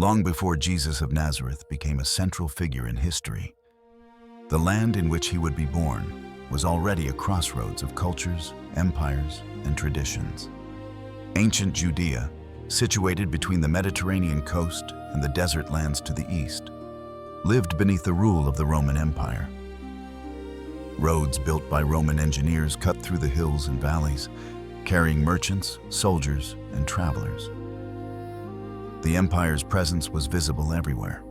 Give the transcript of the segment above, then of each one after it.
Long before Jesus of Nazareth became a central figure in history, the land in which he would be born was already a crossroads of cultures, empires, and traditions. Ancient Judea, situated between the Mediterranean coast and the desert lands to the east, lived beneath the rule of the Roman Empire. Roads built by Roman engineers cut through the hills and valleys, carrying merchants, soldiers, and travelers. The empire's presence was visible everywhere.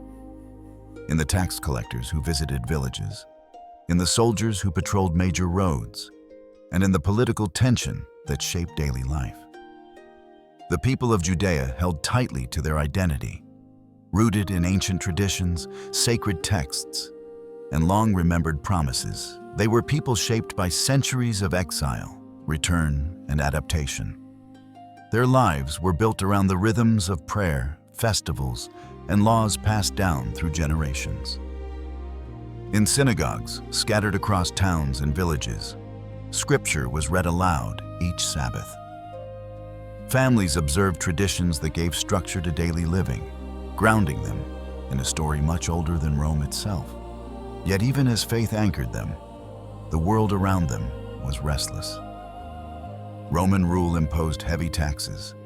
In the tax collectors who visited villages, in the soldiers who patrolled major roads, and in the political tension that shaped daily life. The people of Judea held tightly to their identity, rooted in ancient traditions, sacred texts, and long-remembered promises. They were people shaped by centuries of exile, return, and adaptation. Their lives were built around the rhythms of prayer, festivals, and laws passed down through generations. In synagogues scattered across towns and villages, scripture was read aloud each Sabbath. Families observed traditions that gave structure to daily living, grounding them in a story much older than Rome itself. Yet even as faith anchored them, the world around them was restless. Roman rule imposed heavy taxes,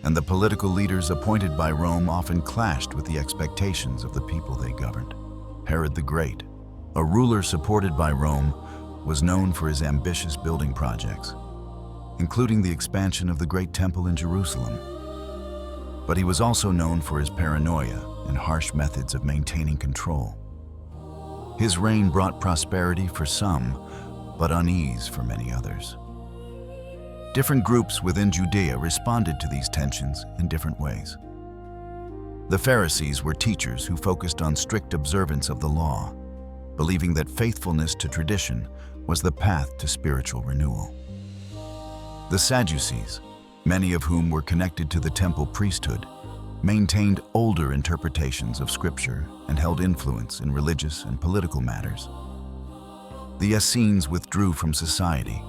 and the political leaders appointed by Rome often clashed with the expectations of the people they governed. Herod the Great, a ruler supported by Rome, was known for his ambitious building projects, including the expansion of the Great Temple in Jerusalem. But he was also known for his paranoia and harsh methods of maintaining control. His reign brought prosperity for some, but unease for many others. Different groups within Judea responded to these tensions in different ways. The Pharisees were teachers who focused on strict observance of the law, believing that faithfulness to tradition was the path to spiritual renewal. The Sadducees, many of whom were connected to the temple priesthood, maintained older interpretations of Scripture and held influence in religious and political matters. The Essenes withdrew from society,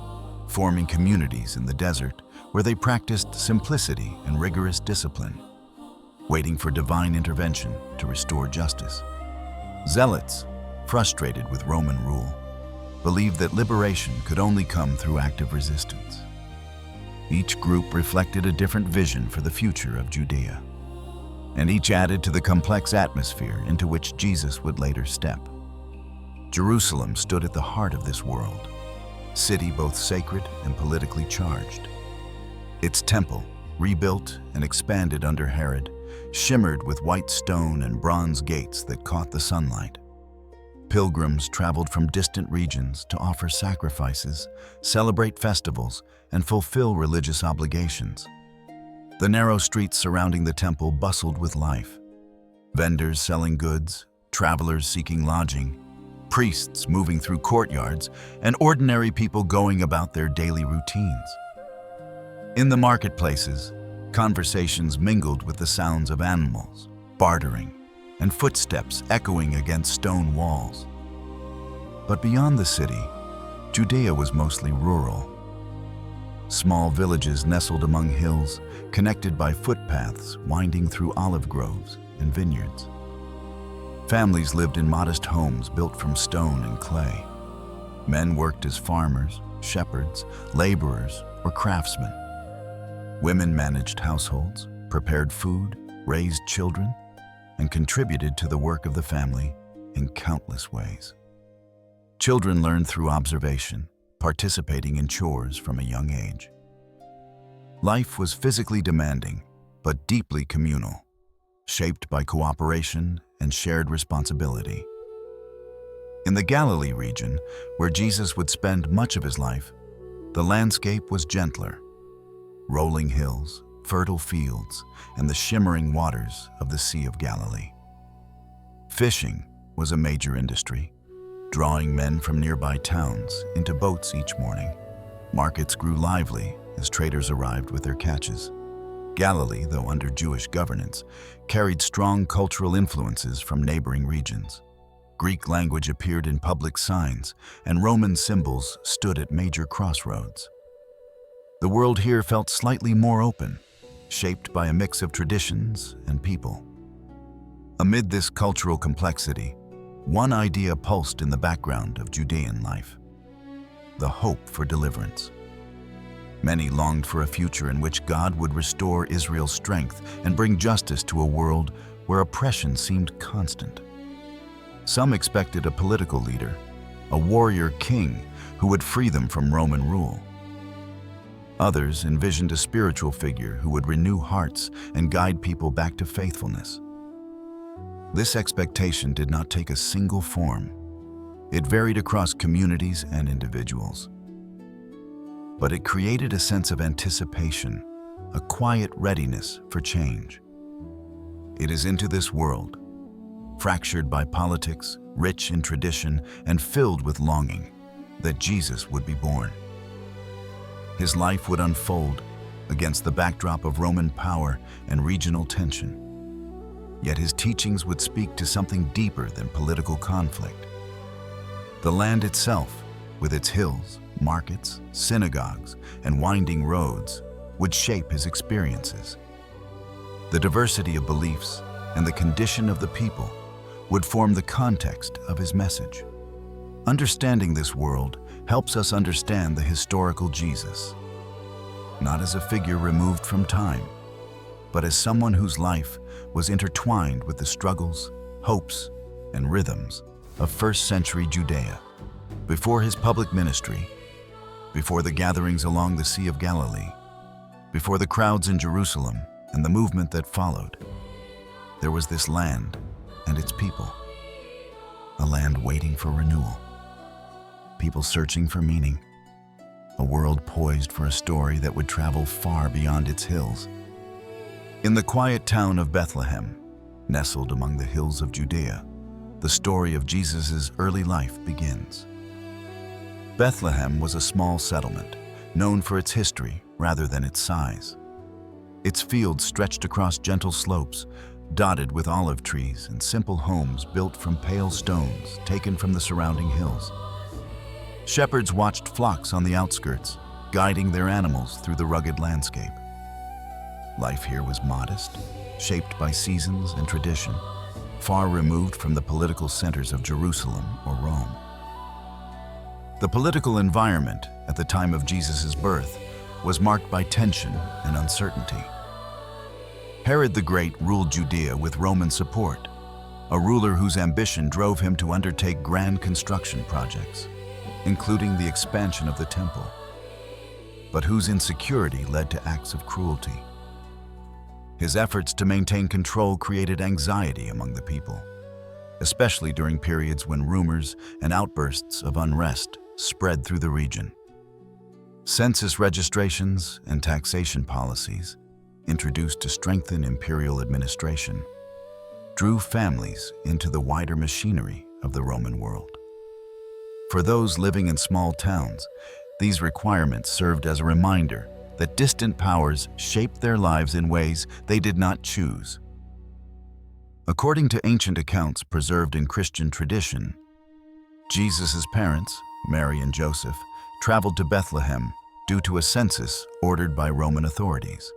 forming communities in the desert where they practiced simplicity and rigorous discipline, waiting for divine intervention to restore justice. Zealots, frustrated with Roman rule, believed that liberation could only come through active resistance. Each group reflected a different vision for the future of Judea, and each added to the complex atmosphere into which Jesus would later step. Jerusalem stood at the heart of this world, city both sacred and politically charged. Its temple, rebuilt and expanded under Herod, shimmered with white stone and bronze gates that caught the sunlight. Pilgrims traveled from distant regions to offer sacrifices, celebrate festivals, and fulfill religious obligations. The narrow streets surrounding the temple bustled with life. Vendors selling goods, travelers seeking lodging, priests moving through courtyards, and ordinary people going about their daily routines. In the marketplaces, conversations mingled with the sounds of animals, bartering, and footsteps echoing against stone walls. But beyond the city, Judea was mostly rural. Small villages nestled among hills, connected by footpaths winding through olive groves and vineyards. Families lived in modest homes built from stone and clay. Men worked as farmers, shepherds, laborers, or craftsmen. Women managed households, prepared food, raised children, and contributed to the work of the family in countless ways. Children learned through observation, participating in chores from a young age. Life was physically demanding, but deeply communal, shaped by cooperation and shared responsibility. In the Galilee region, where Jesus would spend much of his life, the landscape was gentler. Rolling hills, fertile fields, and the shimmering waters of the Sea of Galilee. Fishing was a major industry, drawing men from nearby towns into boats each morning. Markets grew lively as traders arrived with their catches. Galilee, though under Jewish governance, carried strong cultural influences from neighboring regions. Greek language appeared in public signs, and Roman symbols stood at major crossroads. The world here felt slightly more open, shaped by a mix of traditions and people. Amid this cultural complexity, one idea pulsed in the background of Judean life: the hope for deliverance. Many longed for a future in which God would restore Israel's strength and bring justice to a world where oppression seemed constant. Some expected a political leader, a warrior king who would free them from Roman rule. Others envisioned a spiritual figure who would renew hearts and guide people back to faithfulness. This expectation did not take a single form. It varied across communities and individuals. But it created a sense of anticipation, a quiet readiness for change. It is into this world, fractured by politics, rich in tradition, and filled with longing, that Jesus would be born. His life would unfold against the backdrop of Roman power and regional tension. Yet his teachings would speak to something deeper than political conflict. The land itself, with its hills, markets, synagogues, and winding roads, would shape his experiences. The diversity of beliefs and the condition of the people would form the context of his message. Understanding this world helps us understand the historical Jesus, not as a figure removed from time, but as someone whose life was intertwined with the struggles, hopes, and rhythms of first-century Judea. Before his public ministry, before the gatherings along the Sea of Galilee, before the crowds in Jerusalem and the movement that followed, there was this land and its people, a land waiting for renewal, people searching for meaning, a world poised for a story that would travel far beyond its hills. In the quiet town of Bethlehem, nestled among the hills of Judea, the story of Jesus' early life begins. Bethlehem was a small settlement, known for its history rather than its size. Its fields stretched across gentle slopes, dotted with olive trees and simple homes built from pale stones taken from the surrounding hills. Shepherds watched flocks on the outskirts, guiding their animals through the rugged landscape. Life here was modest, shaped by seasons and tradition, far removed from the political centers of Jerusalem or Rome. The political environment at the time of Jesus' birth was marked by tension and uncertainty. Herod the Great ruled Judea with Roman support, a ruler whose ambition drove him to undertake grand construction projects, including the expansion of the temple, but whose insecurity led to acts of cruelty. His efforts to maintain control created anxiety among the people, especially during periods when rumors and outbursts of unrest spread through the region. Census registrations and taxation policies, introduced to strengthen imperial administration, drew families into the wider machinery of the Roman world. For those living in small towns, these requirements served as a reminder that distant powers shaped their lives in ways they did not choose. According to ancient accounts preserved in Christian tradition, Jesus' parents, Mary and Joseph, traveled to Bethlehem due to a census ordered by Roman authorities.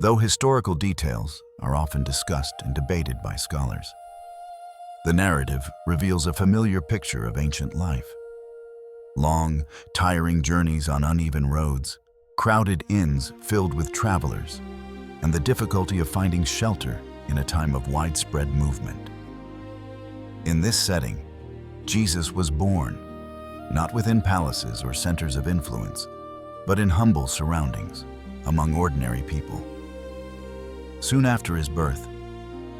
Though historical details are often discussed and debated by scholars, the narrative reveals a familiar picture of ancient life. Long, tiring journeys on uneven roads, crowded inns filled with travelers, and the difficulty of finding shelter in a time of widespread movement. In this setting, Jesus was born, not within palaces or centers of influence, but in humble surroundings, among ordinary people. Soon after his birth,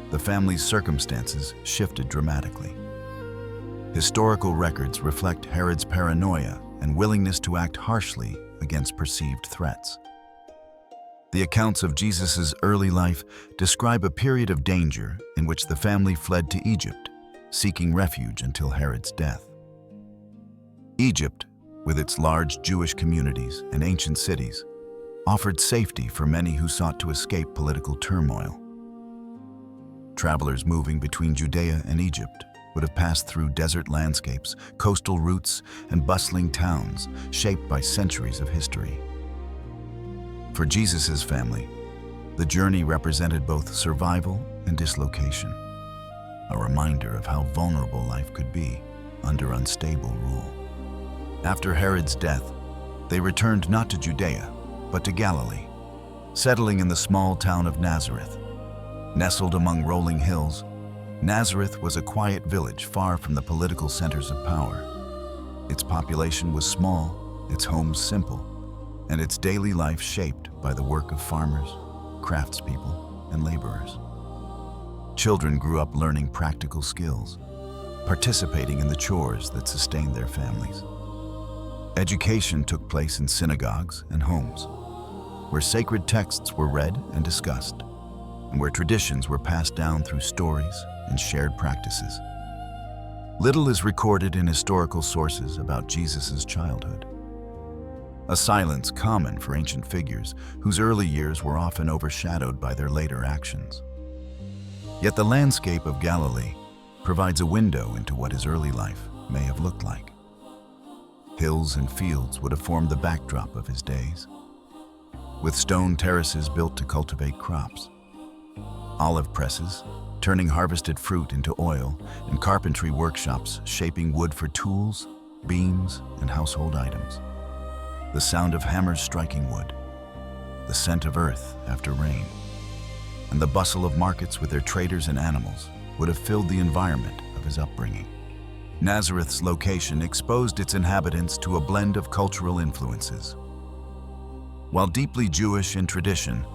the family's circumstances shifted dramatically. Historical records reflect Herod's paranoia and willingness to act harshly against perceived threats. The accounts of Jesus' early life describe a period of danger in which the family fled to Egypt, seeking refuge until Herod's death. Egypt, with its large Jewish communities and ancient cities, offered safety for many who sought to escape political turmoil. Travelers moving between Judea and Egypt would have passed through desert landscapes, coastal routes, and bustling towns shaped by centuries of history. For Jesus' family, the journey represented both survival and dislocation, a reminder of how vulnerable life could be under unstable rule. After Herod's death, they returned not to Judea, but to Galilee, settling in the small town of Nazareth. Nestled among rolling hills, Nazareth was a quiet village far from the political centers of power. Its population was small, its homes simple, and its daily life shaped by the work of farmers, craftspeople, and laborers. Children grew up learning practical skills, participating in the chores that sustained their families. Education took place in synagogues and homes, where sacred texts were read and discussed, and where traditions were passed down through stories and shared practices. Little is recorded in historical sources about Jesus' childhood, a silence common for ancient figures whose early years were often overshadowed by their later actions. Yet the landscape of Galilee provides a window into what his early life may have looked like. Hills and fields would have formed the backdrop of his days, with stone terraces built to cultivate crops, olive presses turning harvested fruit into oil, and carpentry workshops shaping wood for tools, beams, and household items. The sound of hammers striking wood, the scent of earth after rain, and the bustle of markets with their traders and animals would have filled the environment of his upbringing. Nazareth's location exposed its inhabitants to a blend of cultural influences. While deeply Jewish in tradition,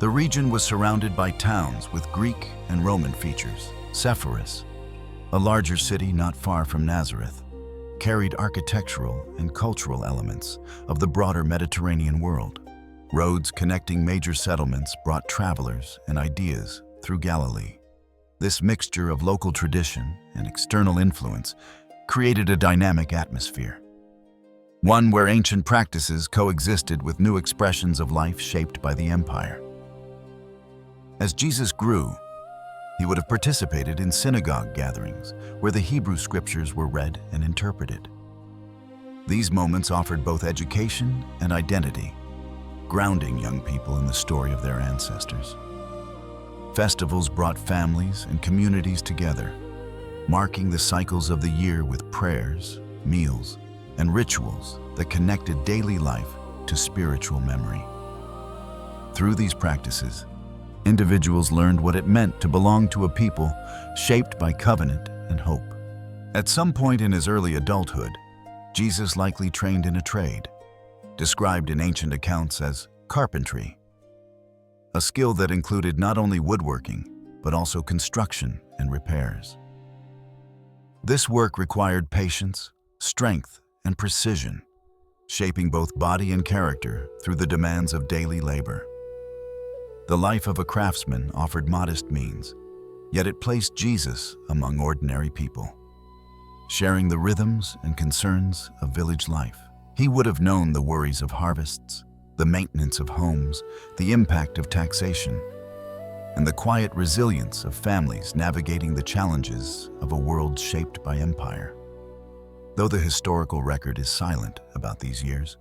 the region was surrounded by towns with Greek and Roman features. Sepphoris, a larger city not far from Nazareth, carried architectural and cultural elements of the broader Mediterranean world. Roads connecting major settlements brought travelers and ideas through Galilee. This mixture of local tradition and external influence created a dynamic atmosphere, one where ancient practices coexisted with new expressions of life shaped by the empire. As Jesus grew, he would have participated in synagogue gatherings where the Hebrew scriptures were read and interpreted. These moments offered both education and identity, grounding young people in the story of their ancestors. Festivals brought families and communities together, marking the cycles of the year with prayers, meals, and rituals that connected daily life to spiritual memory. Through these practices, individuals learned what it meant to belong to a people shaped by covenant and hope. At some point in his early adulthood, Jesus likely trained in a trade, described in ancient accounts as carpentry, a skill that included not only woodworking, but also construction and repairs. This work required patience, strength, and precision, shaping both body and character through the demands of daily labor. The life of a craftsman offered modest means, yet it placed Jesus among ordinary people, sharing the rhythms and concerns of village life. He would have known the worries of harvests, the maintenance of homes, the impact of taxation, and the quiet resilience of families navigating the challenges of a world shaped by empire. Though the historical record is silent about these years,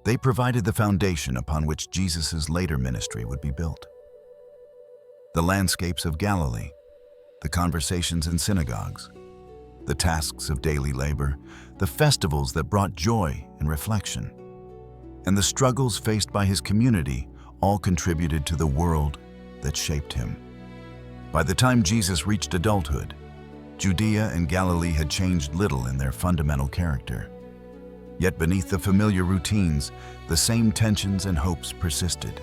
they provided the foundation upon which Jesus' later ministry would be built. The landscapes of Galilee, the conversations in synagogues, the tasks of daily labor, the festivals that brought joy and reflection, and the struggles faced by his community all contributed to the world that shaped him. By the time Jesus reached adulthood, Judea and Galilee had changed little in their fundamental character. Yet beneath the familiar routines, the same tensions and hopes persisted.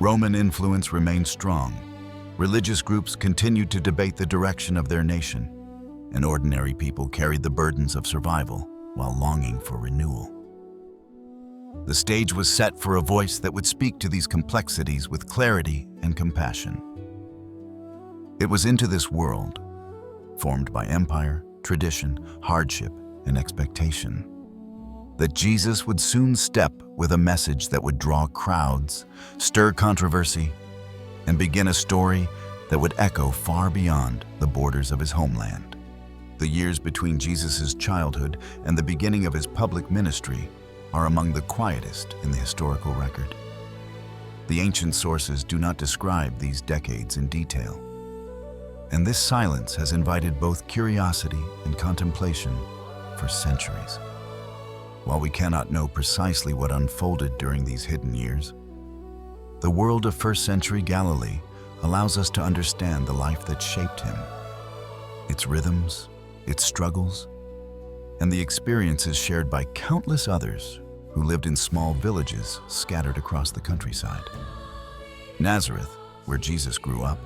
Roman influence remained strong. Religious groups continued to debate the direction of their nation, and ordinary people carried the burdens of survival while longing for renewal. The stage was set for a voice that would speak to these complexities with clarity and compassion. It was into this world, formed by empire, tradition, hardship, and expectation, that Jesus would soon step with a message that would draw crowds, stir controversy, and begin a story that would echo far beyond the borders of his homeland. The years between Jesus' childhood and the beginning of his public ministry are among the quietest in the historical record. The ancient sources do not describe these decades in detail, and this silence has invited both curiosity and contemplation for centuries. While we cannot know precisely what unfolded during these hidden years, the world of first-century Galilee allows us to understand the life that shaped him, its rhythms, its struggles, and the experiences shared by countless others who lived in small villages scattered across the countryside. Nazareth, where Jesus grew up,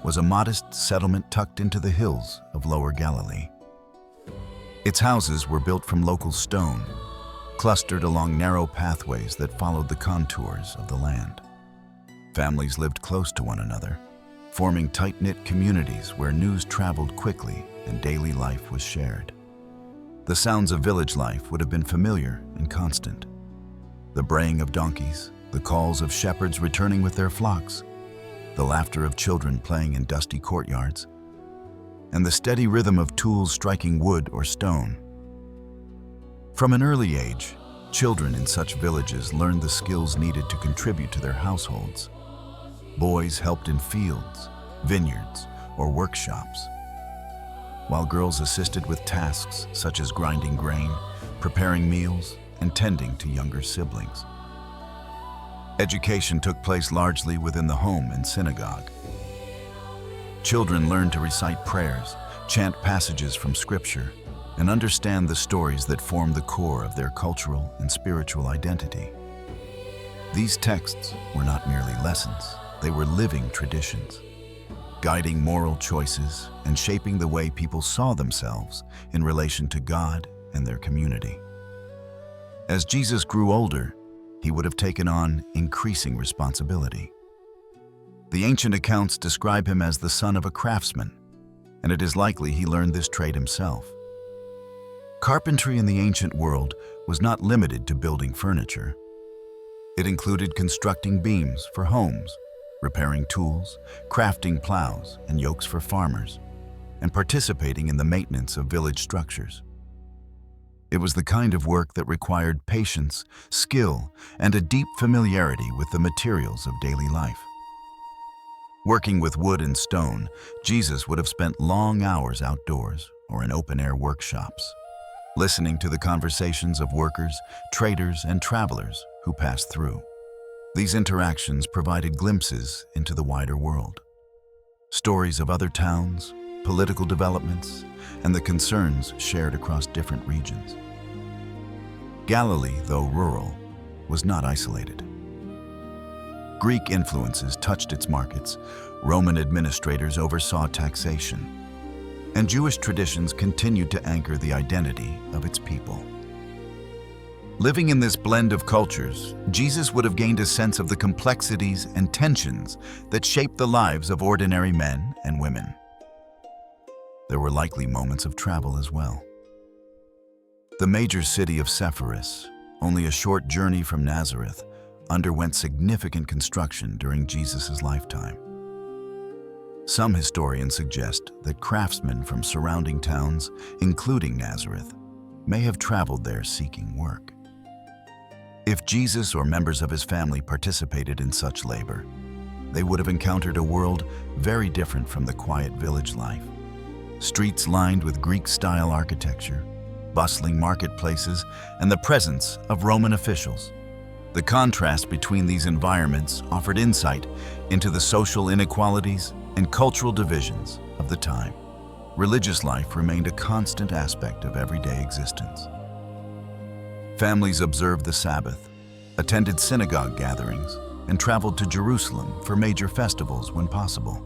was a modest settlement tucked into the hills of Lower Galilee. Its houses were built from local stone, clustered along narrow pathways that followed the contours of the land. Families lived close to one another, forming tight-knit communities where news traveled quickly and daily life was shared. The sounds of village life would have been familiar and constant. The braying of donkeys, the calls of shepherds returning with their flocks, the laughter of children playing in dusty courtyards, and the steady rhythm of tools striking wood or stone. From an early age, children in such villages learned the skills needed to contribute to their households. Boys helped in fields, vineyards, or workshops, while girls assisted with tasks such as grinding grain, preparing meals, and tending to younger siblings. Education took place largely within the home and synagogue. Children learned to recite prayers, chant passages from Scripture, and understand the stories that form the core of their cultural and spiritual identity. These texts were not merely lessons, they were living traditions, guiding moral choices and shaping the way people saw themselves in relation to God and their community. As Jesus grew older, he would have taken on increasing responsibility. The ancient accounts describe him as the son of a craftsman, and it is likely he learned this trade himself. Carpentry in the ancient world was not limited to building furniture. It included constructing beams for homes, repairing tools, crafting plows and yokes for farmers, and participating in the maintenance of village structures. It was the kind of work that required patience, skill, and a deep familiarity with the materials of daily life. Working with wood and stone, Jesus would have spent long hours outdoors or in open-air workshops, listening to the conversations of workers, traders, and travelers who passed through. These interactions provided glimpses into the wider world. Stories of other towns, political developments, and the concerns shared across different regions. Galilee, though rural, was not isolated. Greek influences touched its markets, Roman administrators oversaw taxation, and Jewish traditions continued to anchor the identity of its people. Living in this blend of cultures, Jesus would have gained a sense of the complexities and tensions that shaped the lives of ordinary men and women. There were likely moments of travel as well. The major city of Sepphoris, only a short journey from Nazareth, underwent significant construction during Jesus' lifetime. Some historians suggest that craftsmen from surrounding towns, including Nazareth, may have traveled there seeking work. If Jesus or members of his family participated in such labor, they would have encountered a world very different from the quiet village life. Streets lined with Greek-style architecture, bustling marketplaces, and the presence of Roman officials. The contrast between these environments offered insight into the social inequalities and cultural divisions of the time. Religious life remained a constant aspect of everyday existence. Families observed the Sabbath, attended synagogue gatherings, and traveled to Jerusalem for major festivals when possible.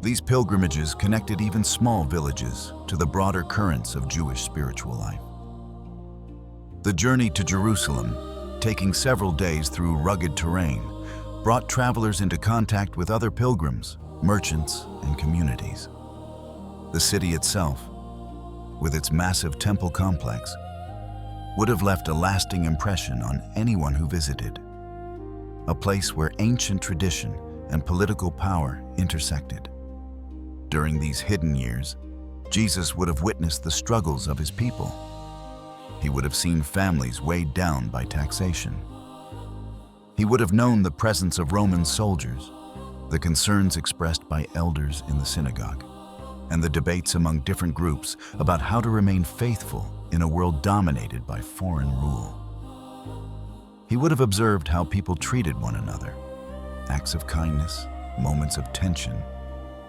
These pilgrimages connected even small villages to the broader currents of Jewish spiritual life. The journey to Jerusalem, taking several days through rugged terrain, brought travelers into contact with other pilgrims, merchants, and communities. The city itself, with its massive temple complex, would have left a lasting impression on anyone who visited. A place where ancient tradition and political power intersected. During these hidden years, Jesus would have witnessed the struggles of his people. He would have seen families weighed down by taxation, He would have known the presence of Roman soldiers, the concerns expressed by elders in the synagogue, and the debates among different groups about how to remain faithful in a world dominated by foreign rule. He would have observed how people treated one another, acts of kindness, moments of tension,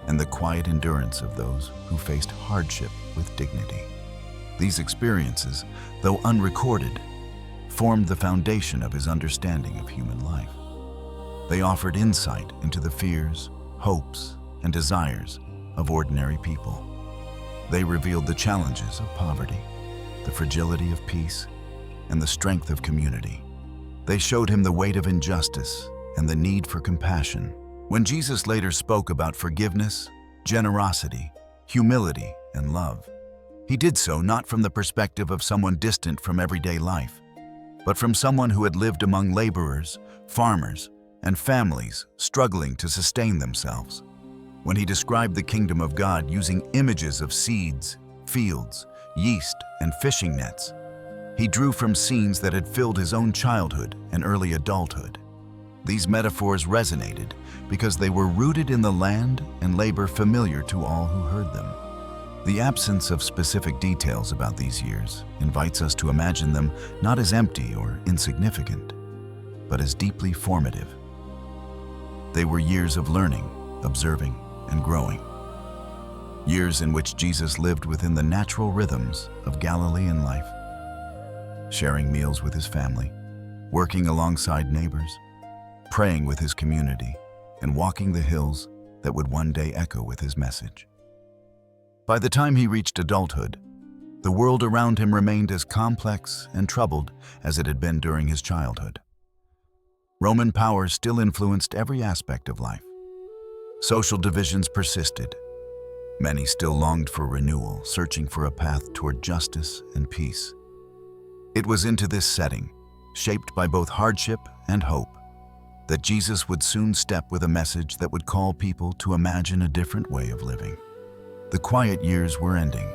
and the quiet endurance of those who faced hardship with dignity. These experiences, though unrecorded, formed the foundation of his understanding of human life. They offered insight into the fears, hopes, and desires of ordinary people. They revealed the challenges of poverty, the fragility of peace, and the strength of community. They showed him the weight of injustice and the need for compassion. When Jesus later spoke about forgiveness, generosity, humility, and love, he did so not from the perspective of someone distant from everyday life, but from someone who had lived among laborers, farmers, and families struggling to sustain themselves. When he described the kingdom of God using images of seeds, fields, yeast, and fishing nets, he drew from scenes that had filled his own childhood and early adulthood. These metaphors resonated because they were rooted in the land and labor familiar to all who heard them. The absence of specific details about these years invites us to imagine them not as empty or insignificant, but as deeply formative. They were years of learning, observing, and growing. Years in which Jesus lived within the natural rhythms of Galilean life, sharing meals with his family, working alongside neighbors, praying with his community, and walking the hills that would one day echo with his message. By the time he reached adulthood, the world around him remained as complex and troubled as it had been during his childhood. Roman power still influenced every aspect of life. Social divisions persisted. Many still longed for renewal, searching for a path toward justice and peace. It was into this setting, shaped by both hardship and hope, that Jesus would soon step with a message that would call people to imagine a different way of living. The quiet years were ending.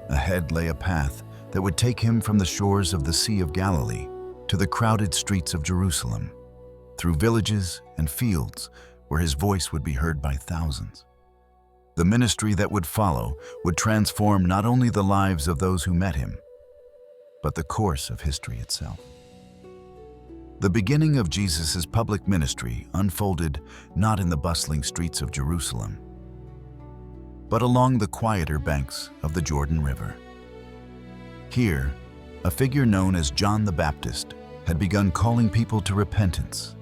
Ahead lay a path that would take him from the shores of the Sea of Galilee to the crowded streets of Jerusalem, through villages and fields where his voice would be heard by thousands. The ministry that would follow would transform not only the lives of those who met him, but the course of history itself. The beginning of Jesus' public ministry unfolded not in the bustling streets of Jerusalem, but along the quieter banks of the Jordan River. Here, a figure known as John the Baptist had begun calling people to repentance,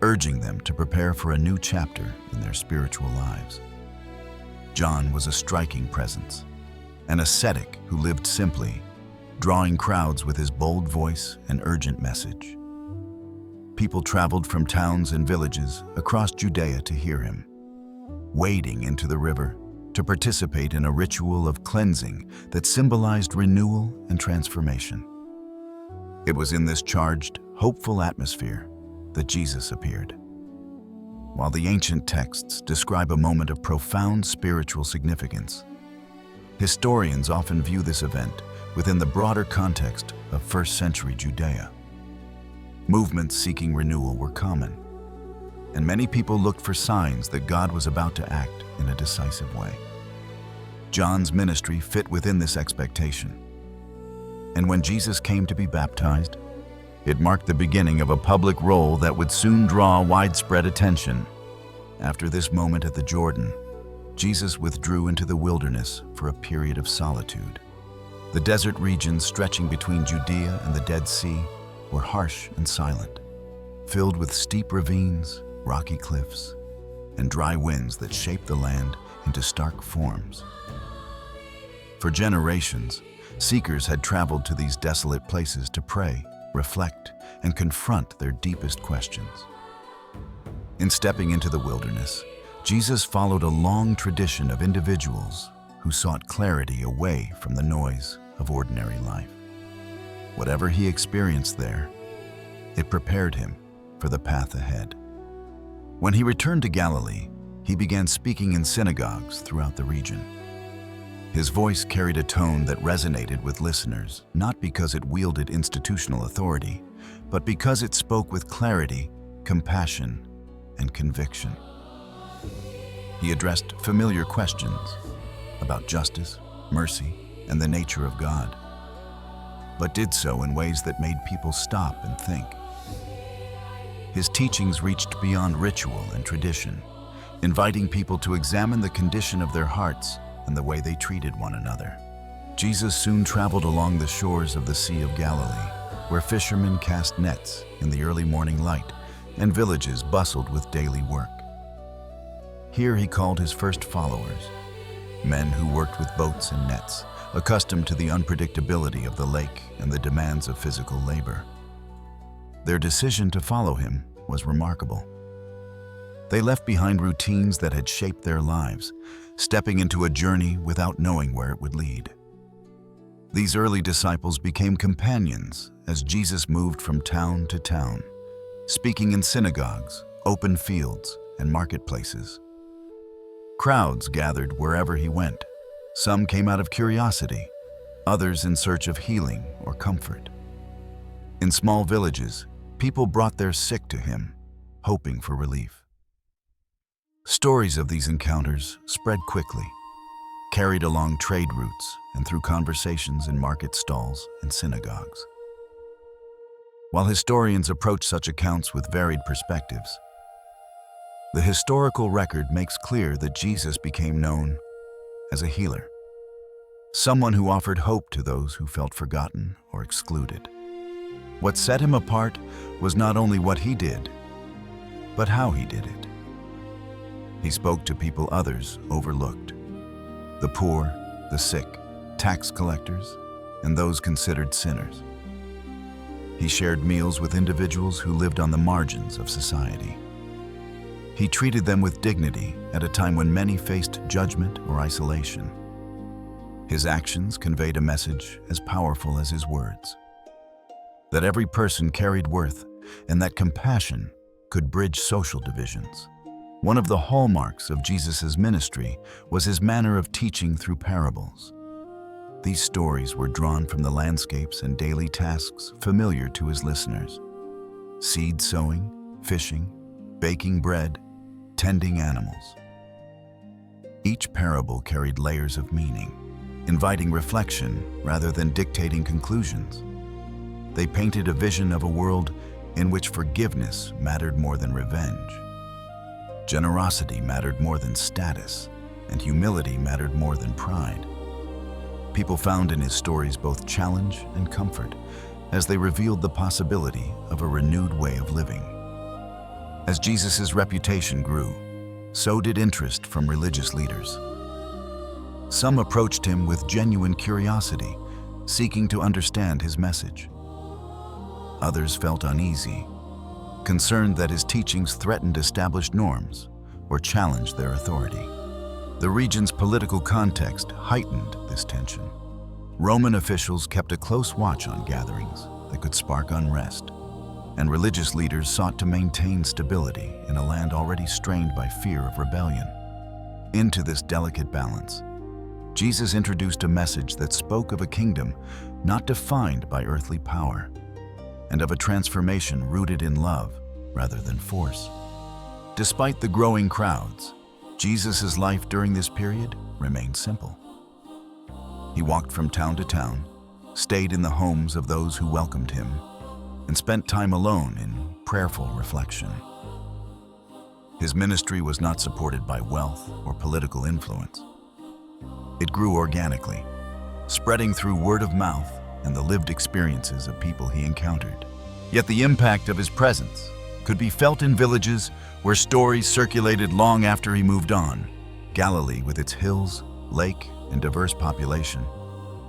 urging them to prepare for a new chapter in their spiritual lives. John was a striking presence, an ascetic who lived simply, drawing crowds with his bold voice and urgent message. People traveled from towns and villages across Judea to hear him, wading into the river to participate in a ritual of cleansing that symbolized renewal and transformation. It was in this charged, hopeful atmosphere that Jesus appeared. While the ancient texts describe a moment of profound spiritual significance, historians often view this event within the broader context of first-century Judea. Movements seeking renewal were common, and many people looked for signs that God was about to act in a decisive way. John's ministry fit within this expectation, and when Jesus came to be baptized, it marked the beginning of a public role that would soon draw widespread attention. After this moment at the Jordan, Jesus withdrew into the wilderness for a period of solitude. The desert regions stretching between Judea and the Dead Sea were harsh and silent, filled with steep ravines, rocky cliffs, and dry winds that shaped the land into stark forms. For generations, seekers had traveled to these desolate places to pray, reflect, and confront their deepest questions. In stepping into the wilderness, Jesus followed a long tradition of individuals who sought clarity away from the noise of ordinary life. Whatever he experienced there, it prepared him for the path ahead. When he returned to Galilee, he began speaking in synagogues throughout the region. His voice carried a tone that resonated with listeners, not because it wielded institutional authority, but because it spoke with clarity, compassion, and conviction. He addressed familiar questions about justice, mercy, and the nature of God, but did so in ways that made people stop and think. His teachings reached beyond ritual and tradition, inviting people to examine the condition of their hearts and the way they treated one another. Jesus soon traveled along the shores of the Sea of Galilee, where fishermen cast nets in the early morning light and villages bustled with daily work. Here he called his first followers, men who worked with boats and nets, accustomed to the unpredictability of the lake and the demands of physical labor. Their decision to follow him was remarkable. They left behind routines that had shaped their lives, stepping into a journey without knowing where it would lead. These early disciples became companions as Jesus moved from town to town, speaking in synagogues, open fields, and marketplaces. Crowds gathered wherever he went. Some came out of curiosity, others in search of healing or comfort. In small villages, people brought their sick to him, hoping for relief. Stories of these encounters spread quickly, carried along trade routes and through conversations in market stalls and synagogues. While historians approach such accounts with varied perspectives, the historical record makes clear that Jesus became known as a healer, someone who offered hope to those who felt forgotten or excluded. What set him apart was not only what he did, but how he did it. He spoke to people others overlooked: the poor, the sick, tax collectors, and those considered sinners. He shared meals with individuals who lived on the margins of society. He treated them with dignity at a time when many faced judgment or isolation. His actions conveyed a message as powerful as his words: that every person carried worth and that compassion could bridge social divisions. One of the hallmarks of Jesus' ministry was his manner of teaching through parables. These stories were drawn from the landscapes and daily tasks familiar to his listeners: seed sowing, fishing, baking bread, tending animals. Each parable carried layers of meaning, inviting reflection rather than dictating conclusions. They painted a vision of a world in which forgiveness mattered more than revenge, generosity mattered more than status, and humility mattered more than pride. People found in his stories both challenge and comfort as they revealed the possibility of a renewed way of living. As Jesus' reputation grew, so did interest from religious leaders. Some approached him with genuine curiosity, seeking to understand his message. Others felt uneasy, concerned that his teachings threatened established norms or challenged their authority. The region's political context heightened this tension. Roman officials kept a close watch on gatherings that could spark unrest, and religious leaders sought to maintain stability in a land already strained by fear of rebellion. Into this delicate balance, Jesus introduced a message that spoke of a kingdom not defined by earthly power, and of a transformation rooted in love rather than force. Despite the growing crowds, Jesus' life during this period remained simple. He walked from town to town, stayed in the homes of those who welcomed him, and spent time alone in prayerful reflection. His ministry was not supported by wealth or political influence. It grew organically, spreading through word of mouth and the lived experiences of people he encountered. Yet the impact of his presence could be felt in villages where stories circulated long after he moved on. Galilee, with its hills, lake, and diverse population,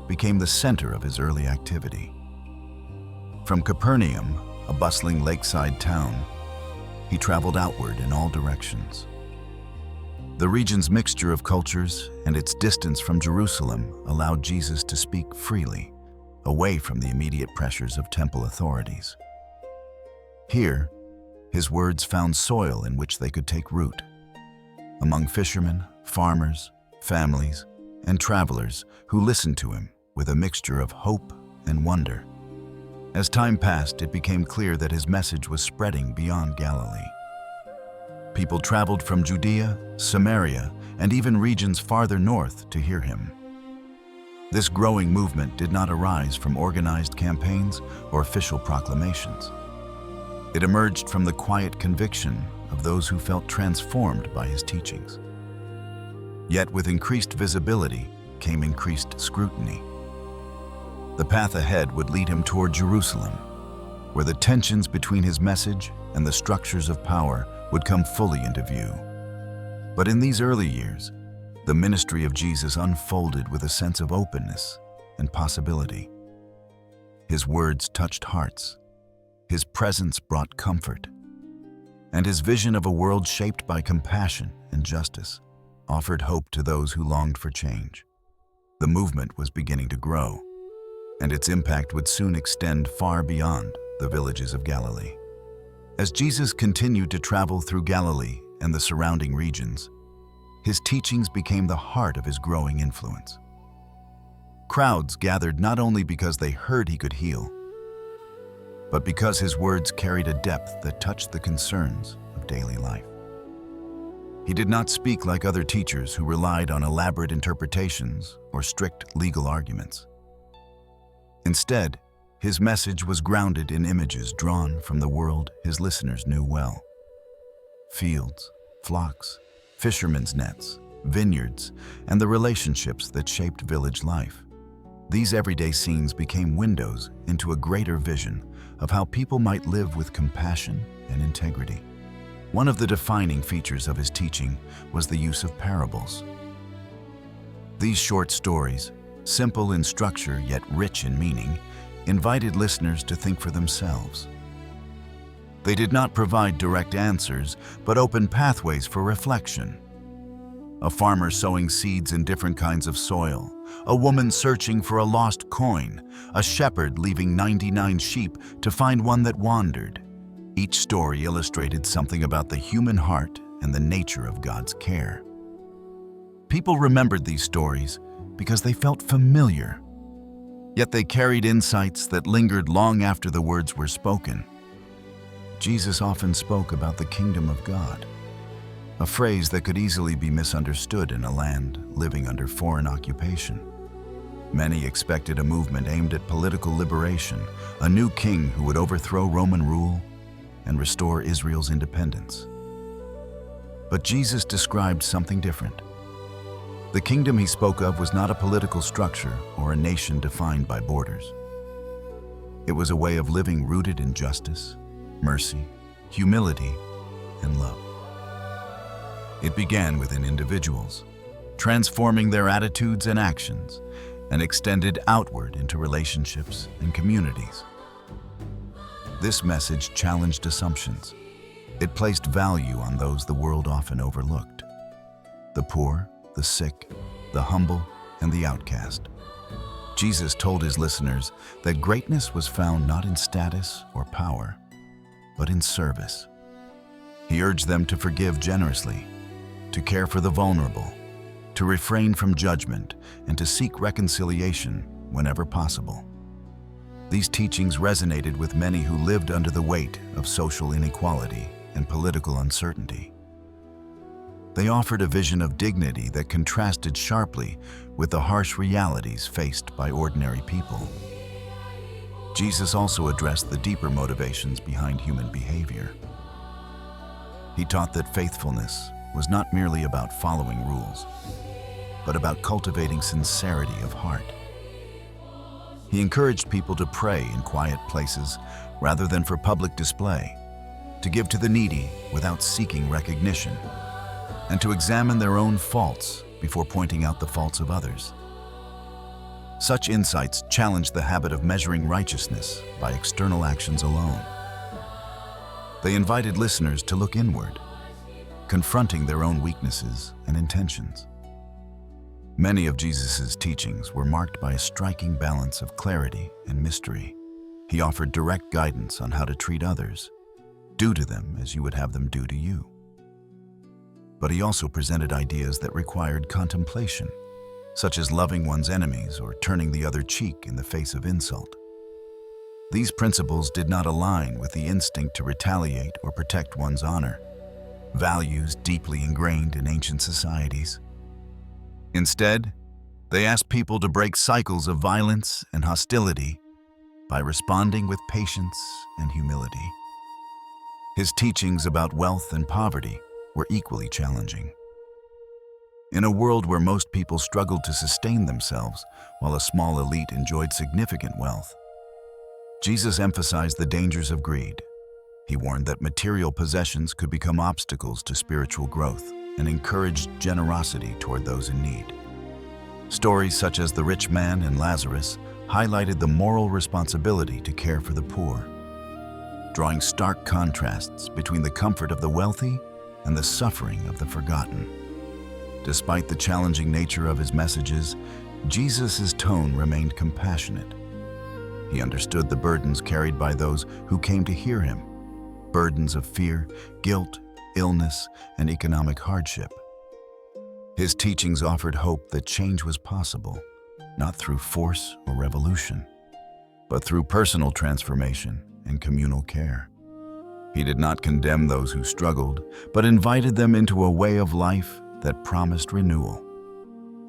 became the center of his early activity. From Capernaum, a bustling lakeside town, he traveled outward in all directions. The region's mixture of cultures and its distance from Jerusalem allowed Jesus to speak freely, away from the immediate pressures of temple authorities. Here, his words found soil in which they could take root. Among fishermen, farmers, families, and travelers who listened to him with a mixture of hope and wonder. As time passed, it became clear that his message was spreading beyond Galilee. People traveled from Judea, Samaria, and even regions farther north to hear him. This growing movement did not arise from organized campaigns or official proclamations. It emerged from the quiet conviction of those who felt transformed by his teachings. Yet with increased visibility came increased scrutiny. The path ahead would lead him toward Jerusalem, where the tensions between his message and the structures of power would come fully into view. But in these early years, the ministry of Jesus unfolded with a sense of openness and possibility. His words touched hearts, his presence brought comfort, and his vision of a world shaped by compassion and justice offered hope to those who longed for change. The movement was beginning to grow, and its impact would soon extend far beyond the villages of Galilee. As Jesus continued to travel through Galilee and the surrounding regions, his teachings became the heart of his growing influence. Crowds gathered not only because they heard he could heal, but because his words carried a depth that touched the concerns of daily life. He did not speak like other teachers who relied on elaborate interpretations or strict legal arguments. Instead, his message was grounded in images drawn from the world his listeners knew well. Fields, flocks, fishermen's nets, vineyards, and the relationships that shaped village life. These everyday scenes became windows into a greater vision of how people might live with compassion and integrity. One of the defining features of his teaching was the use of parables. These short stories, simple in structure yet rich in meaning, invited listeners to think for themselves. They did not provide direct answers, but opened pathways for reflection. A farmer sowing seeds in different kinds of soil, a woman searching for a lost coin, a shepherd leaving 99 sheep to find one that wandered. Each story illustrated something about the human heart and the nature of God's care. People remembered these stories because they felt familiar, yet they carried insights that lingered long after the words were spoken. Jesus often spoke about the kingdom of God, a phrase that could easily be misunderstood in a land living under foreign occupation. Many expected a movement aimed at political liberation, a new king who would overthrow Roman rule and restore Israel's independence. But Jesus described something different. The kingdom he spoke of was not a political structure or a nation defined by borders. It was a way of living rooted in justice, mercy, humility, and love. It began within individuals, transforming their attitudes and actions, and extended outward into relationships and communities. This message challenged assumptions. It placed value on those the world often overlooked: the poor, the sick, the humble, and the outcast. Jesus told his listeners that greatness was found not in status or power, but in service. He urged them to forgive generously, to care for the vulnerable, to refrain from judgment, and to seek reconciliation whenever possible. These teachings resonated with many who lived under the weight of social inequality and political uncertainty. They offered a vision of dignity that contrasted sharply with the harsh realities faced by ordinary people. Jesus also addressed the deeper motivations behind human behavior. He taught that faithfulness was not merely about following rules, but about cultivating sincerity of heart. He encouraged people to pray in quiet places rather than for public display, to give to the needy without seeking recognition, and to examine their own faults before pointing out the faults of others. Such insights challenged the habit of measuring righteousness by external actions alone. They invited listeners to look inward, confronting their own weaknesses and intentions. Many of Jesus' teachings were marked by a striking balance of clarity and mystery. He offered direct guidance on how to treat others. Do to them as you would have them do to you. But he also presented ideas that required contemplation, such as loving one's enemies or turning the other cheek in the face of insult. These principles did not align with the instinct to retaliate or protect one's honor, values deeply ingrained in ancient societies. Instead, they asked people to break cycles of violence and hostility by responding with patience and humility. His teachings about wealth and poverty were equally challenging. In a world where most people struggled to sustain themselves while a small elite enjoyed significant wealth, Jesus emphasized the dangers of greed. He warned that material possessions could become obstacles to spiritual growth and encouraged generosity toward those in need. Stories such as the rich man and Lazarus highlighted the moral responsibility to care for the poor, drawing stark contrasts between the comfort of the wealthy and the suffering of the forgotten. Despite the challenging nature of his messages, Jesus' tone remained compassionate. He understood the burdens carried by those who came to hear him, burdens of fear, guilt, illness, and economic hardship. His teachings offered hope that change was possible, not through force or revolution, but through personal transformation and communal care. He did not condemn those who struggled, but invited them into a way of life that promised renewal.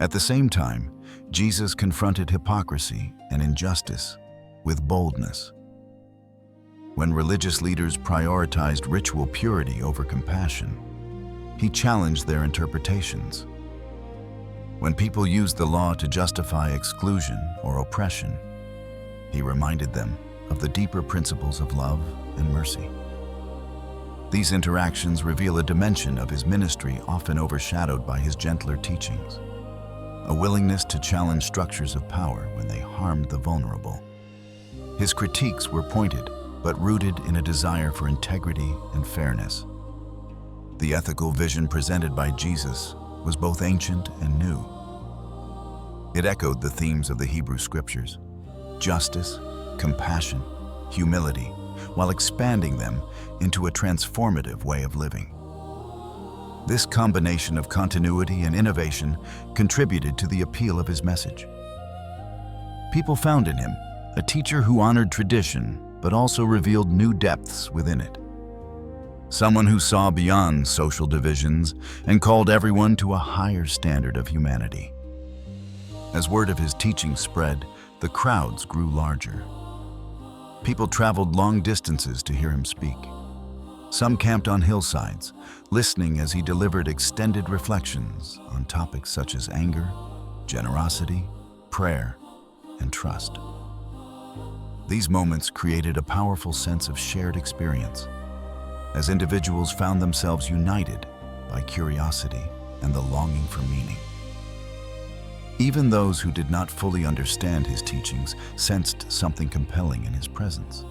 At the same time, Jesus confronted hypocrisy and injustice with boldness. When religious leaders prioritized ritual purity over compassion, he challenged their interpretations. When people used the law to justify exclusion or oppression, he reminded them of the deeper principles of love and mercy. These interactions reveal a dimension of his ministry often overshadowed by his gentler teachings, a willingness to challenge structures of power when they harmed the vulnerable. His critiques were pointed, but rooted in a desire for integrity and fairness. The ethical vision presented by Jesus was both ancient and new. It echoed the themes of the Hebrew Scriptures: justice, compassion, humility, while expanding them into a transformative way of living. This combination of continuity and innovation contributed to the appeal of his message. People found in him a teacher who honored tradition but also revealed new depths within it. Someone who saw beyond social divisions and called everyone to a higher standard of humanity. As word of his teaching spread, the crowds grew larger. People traveled long distances to hear him speak. Some camped on hillsides, listening as he delivered extended reflections on topics such as anger, generosity, prayer, and trust. These moments created a powerful sense of shared experience, as individuals found themselves united by curiosity and the longing for meaning. Even those who did not fully understand his teachings sensed something compelling in his presence.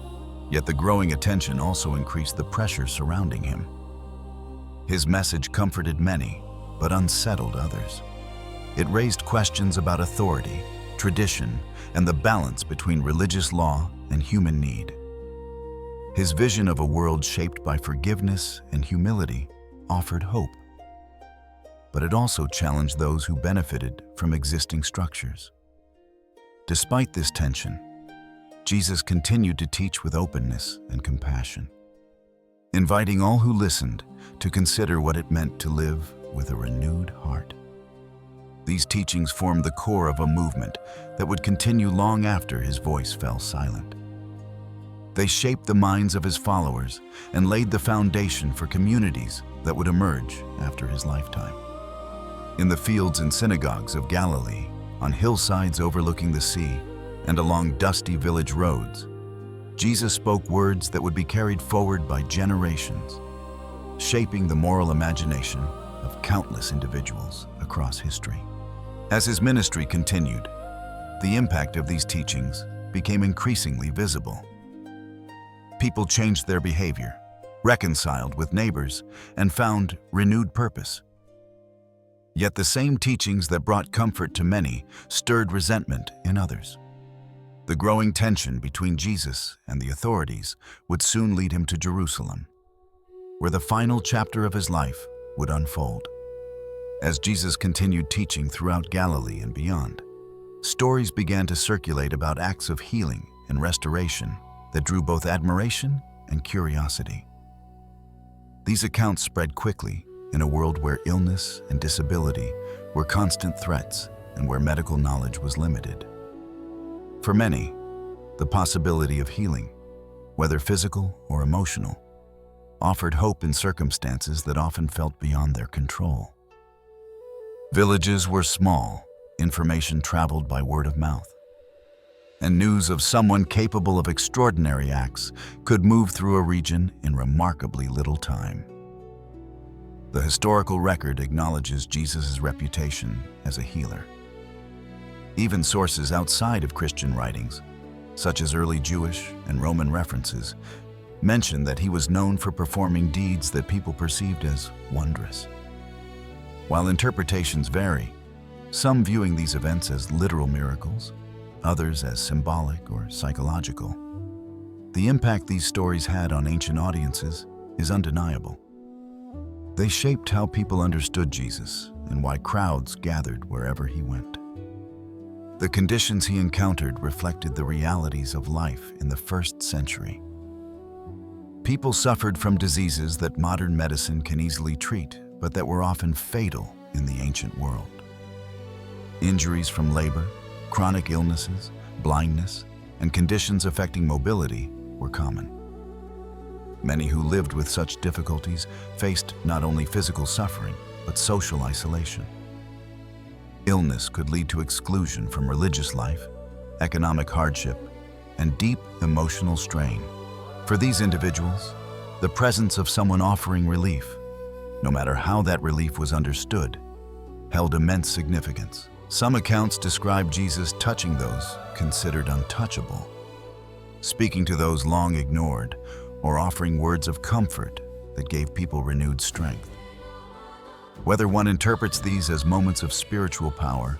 Yet the growing attention also increased the pressure surrounding him. His message comforted many, but unsettled others. It raised questions about authority, tradition, and the balance between religious law and human need. His vision of a world shaped by forgiveness and humility offered hope. But it also challenged those who benefited from existing structures. Despite this tension, Jesus continued to teach with openness and compassion, inviting all who listened to consider what it meant to live with a renewed heart. These teachings formed the core of a movement that would continue long after his voice fell silent. They shaped the minds of his followers and laid the foundation for communities that would emerge after his lifetime. In the fields and synagogues of Galilee, on hillsides overlooking the sea, and along dusty village roads, Jesus spoke words that would be carried forward by generations, shaping the moral imagination of countless individuals across history. As his ministry continued, the impact of these teachings became increasingly visible. People changed their behavior, reconciled with neighbors, and found renewed purpose. Yet the same teachings that brought comfort to many stirred resentment in others. The growing tension between Jesus and the authorities would soon lead him to Jerusalem, where the final chapter of his life would unfold. As Jesus continued teaching throughout Galilee and beyond, stories began to circulate about acts of healing and restoration that drew both admiration and curiosity. These accounts spread quickly in a world where illness and disability were constant threats and where medical knowledge was limited. For many, the possibility of healing, whether physical or emotional, offered hope in circumstances that often felt beyond their control. Villages were small, information traveled by word of mouth, and news of someone capable of extraordinary acts could move through a region in remarkably little time. The historical record acknowledges Jesus' reputation as a healer. Even sources outside of Christian writings, such as early Jewish and Roman references, mention that he was known for performing deeds that people perceived as wondrous. While interpretations vary, some viewing these events as literal miracles, others as symbolic or psychological, the impact these stories had on ancient audiences is undeniable. They shaped how people understood Jesus and why crowds gathered wherever he went. The conditions he encountered reflected the realities of life in the first century. People suffered from diseases that modern medicine can easily treat, but that were often fatal in the ancient world. Injuries from labor, chronic illnesses, blindness, and conditions affecting mobility were common. Many who lived with such difficulties faced not only physical suffering, but social isolation. Illness could lead to exclusion from religious life, economic hardship, and deep emotional strain. For these individuals, the presence of someone offering relief, no matter how that relief was understood, held immense significance. Some accounts describe Jesus touching those considered untouchable, speaking to those long ignored, or offering words of comfort that gave people renewed strength. Whether one interprets these as moments of spiritual power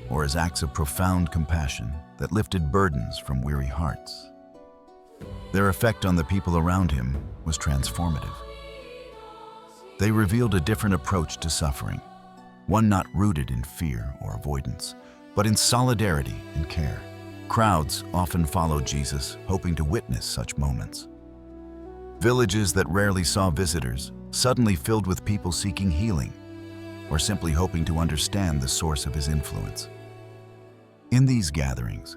or as acts of profound compassion that lifted burdens from weary hearts, their effect on the people around him was transformative. They revealed a different approach to suffering, one not rooted in fear or avoidance, but in solidarity and care. Crowds often followed Jesus, hoping to witness such moments. Villages that rarely saw visitors suddenly filled with people seeking healing or simply hoping to understand the source of his influence. In these gatherings,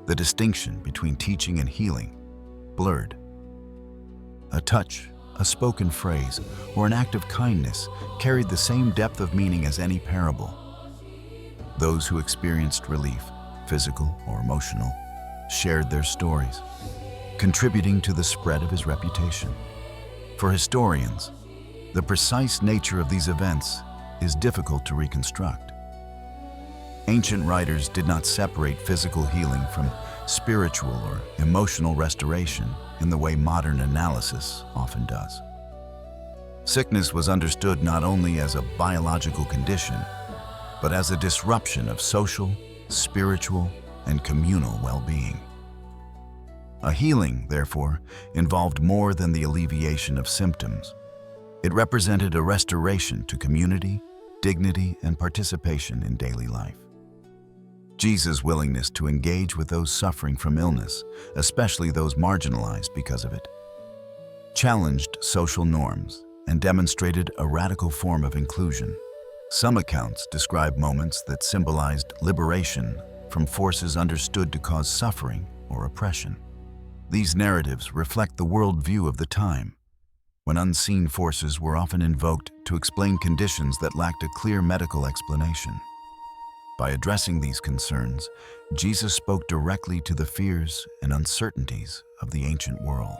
the distinction between teaching and healing blurred. A touch, a spoken phrase, or an act of kindness carried the same depth of meaning as any parable. Those who experienced relief, physical or emotional, shared their stories, contributing to the spread of his reputation. For historians, the precise nature of these events is difficult to reconstruct. Ancient writers did not separate physical healing from spiritual or emotional restoration in the way modern analysis often does. Sickness was understood not only as a biological condition, but as a disruption of social, spiritual, and communal well-being. A healing, therefore, involved more than the alleviation of symptoms. It represented a restoration to community, dignity, and participation in daily life. Jesus' willingness to engage with those suffering from illness, especially those marginalized because of it, challenged social norms and demonstrated a radical form of inclusion. Some accounts describe moments that symbolized liberation from forces understood to cause suffering or oppression. These narratives reflect the worldview of the time, when unseen forces were often invoked to explain conditions that lacked a clear medical explanation. By addressing these concerns, Jesus spoke directly to the fears and uncertainties of the ancient world,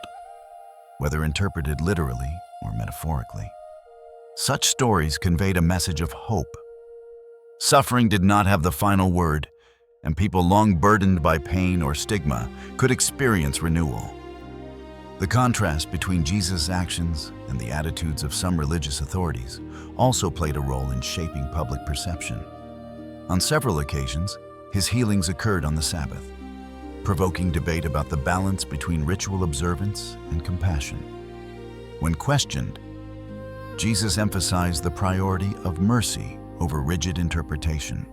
whether interpreted literally or metaphorically. Such stories conveyed a message of hope. Suffering did not have the final word, and people long burdened by pain or stigma could experience renewal. The contrast between Jesus' actions and the attitudes of some religious authorities also played a role in shaping public perception. On several occasions, his healings occurred on the Sabbath, provoking debate about the balance between ritual observance and compassion. When questioned, Jesus emphasized the priority of mercy over rigid interpretation,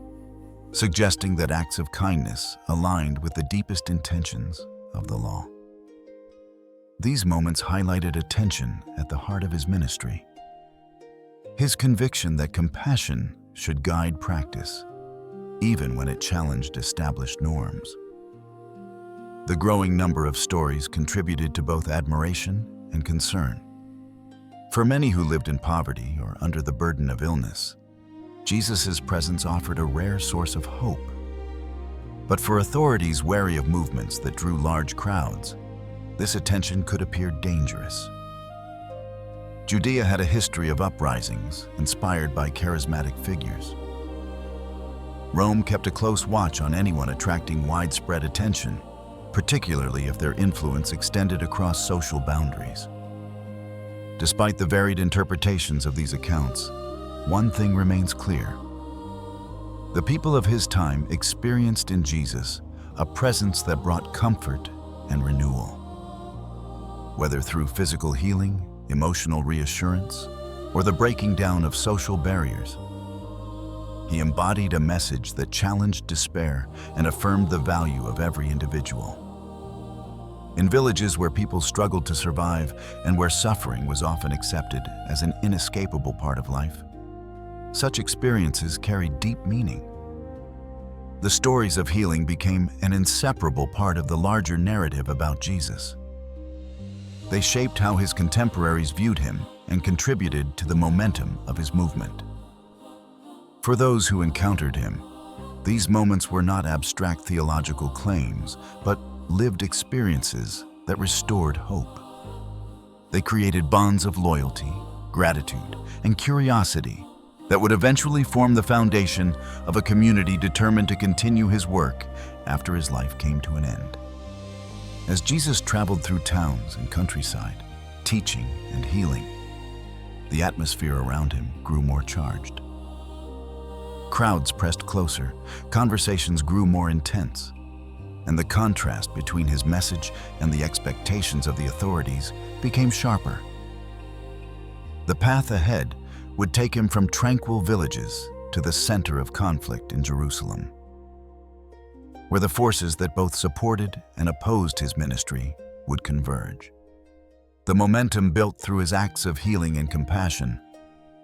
suggesting that acts of kindness aligned with the deepest intentions of the law. These moments highlighted a tension at the heart of his ministry. His conviction that compassion should guide practice, even when it challenged established norms. The growing number of stories contributed to both admiration and concern. For many who lived in poverty or under the burden of illness, Jesus' presence offered a rare source of hope. But for authorities wary of movements that drew large crowds, this attention could appear dangerous. Judea had a history of uprisings inspired by charismatic figures. Rome kept a close watch on anyone attracting widespread attention, particularly if their influence extended across social boundaries. Despite the varied interpretations of these accounts, one thing remains clear. The people of his time experienced in Jesus a presence that brought comfort and renewal. Whether through physical healing, emotional reassurance, or the breaking down of social barriers, he embodied a message that challenged despair and affirmed the value of every individual. In villages where people struggled to survive and where suffering was often accepted as an inescapable part of life, such experiences carried deep meaning. The stories of healing became an inseparable part of the larger narrative about Jesus. They shaped how his contemporaries viewed him and contributed to the momentum of his movement. For those who encountered him, these moments were not abstract theological claims, but lived experiences that restored hope. They created bonds of loyalty, gratitude, and curiosity that would eventually form the foundation of a community determined to continue his work after his life came to an end. As Jesus traveled through towns and countryside, teaching and healing, the atmosphere around him grew more charged. Crowds pressed closer, conversations grew more intense, and the contrast between his message and the expectations of the authorities became sharper. The path ahead would take him from tranquil villages to the center of conflict in Jerusalem, where the forces that both supported and opposed his ministry would converge. The momentum built through his acts of healing and compassion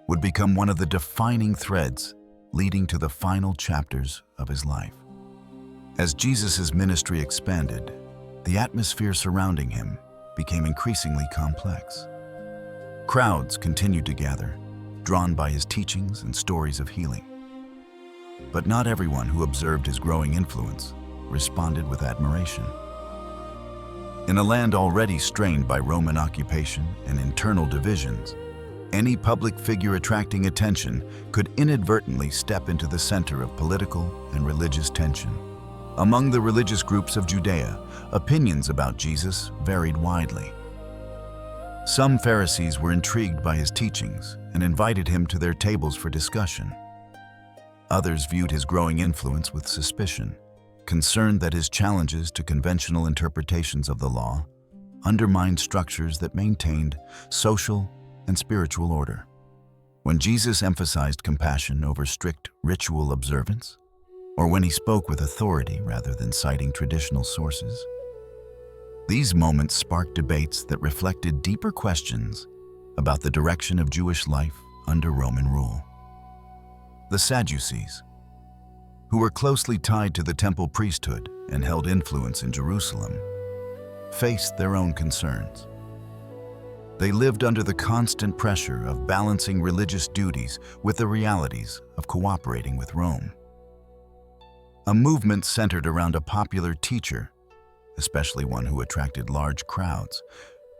would become one of the defining threads leading to the final chapters of his life. As Jesus' ministry expanded, the atmosphere surrounding him became increasingly complex. Crowds continued to gather, drawn by his teachings and stories of healing. But not everyone who observed his growing influence responded with admiration. In a land already strained by Roman occupation and internal divisions, any public figure attracting attention could inadvertently step into the center of political and religious tension. Among the religious groups of Judea, opinions about Jesus varied widely. Some Pharisees were intrigued by his teachings and invited him to their tables for discussion. Others viewed his growing influence with suspicion, concerned that his challenges to conventional interpretations of the law undermined structures that maintained social and spiritual order. When Jesus emphasized compassion over strict ritual observance, or when he spoke with authority rather than citing traditional sources, these moments sparked debates that reflected deeper questions about the direction of Jewish life under Roman rule. The Sadducees, who were closely tied to the temple priesthood and held influence in Jerusalem, faced their own concerns. They lived under the constant pressure of balancing religious duties with the realities of cooperating with Rome. A movement centered around a popular teacher, especially one who attracted large crowds,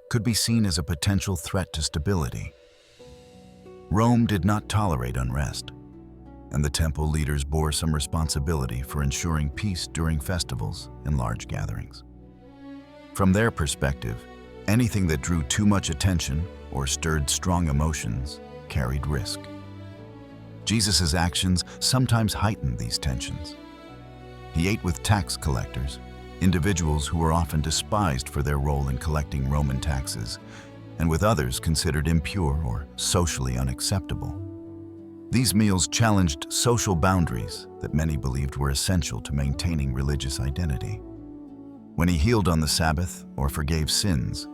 could be seen as a potential threat to stability. Rome did not tolerate unrest, and the temple leaders bore some responsibility for ensuring peace during festivals and large gatherings. From their perspective, anything that drew too much attention or stirred strong emotions carried risk. Jesus' actions sometimes heightened these tensions. He ate with tax collectors, individuals who were often despised for their role in collecting Roman taxes, and with others considered impure or socially unacceptable. These meals challenged social boundaries that many believed were essential to maintaining religious identity. When he healed on the Sabbath or forgave sins,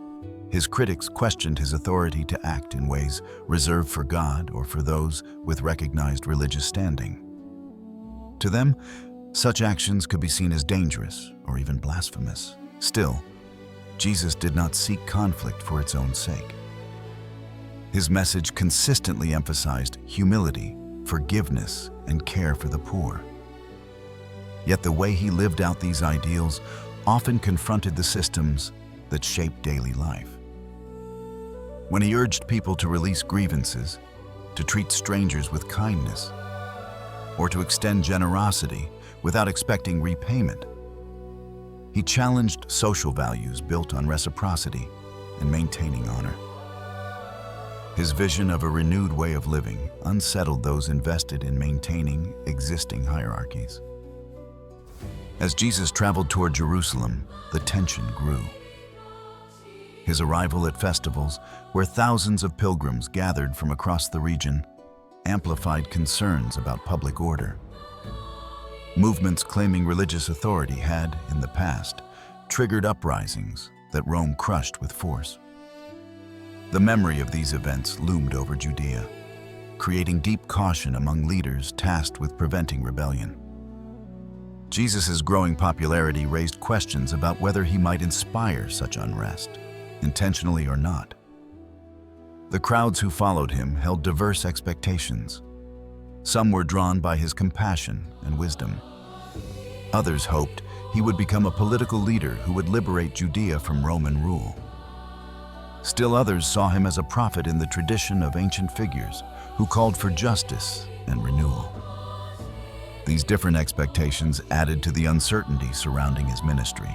His critics questioned his authority to act in ways reserved for God or for those with recognized religious standing. To them, such actions could be seen as dangerous or even blasphemous. Still, Jesus did not seek conflict for its own sake. His message consistently emphasized humility, forgiveness, and care for the poor. Yet the way he lived out these ideals often confronted the systems that shaped daily life. When he urged people to release grievances, to treat strangers with kindness, or to extend generosity without expecting repayment, he challenged social values built on reciprocity and maintaining honor. His vision of a renewed way of living unsettled those invested in maintaining existing hierarchies. As Jesus traveled toward Jerusalem, the tension grew. His arrival at festivals, where thousands of pilgrims gathered from across the region, amplified concerns about public order. Movements claiming religious authority had, in the past, triggered uprisings that Rome crushed with force. The memory of these events loomed over Judea, creating deep caution among leaders tasked with preventing rebellion. Jesus' growing popularity raised questions about whether he might inspire such unrest, intentionally or not. The crowds who followed him held diverse expectations. Some were drawn by his compassion and wisdom. Others hoped he would become a political leader who would liberate Judea from Roman rule. Still others saw him as a prophet in the tradition of ancient figures who called for justice and renewal. These different expectations added to the uncertainty surrounding his ministry,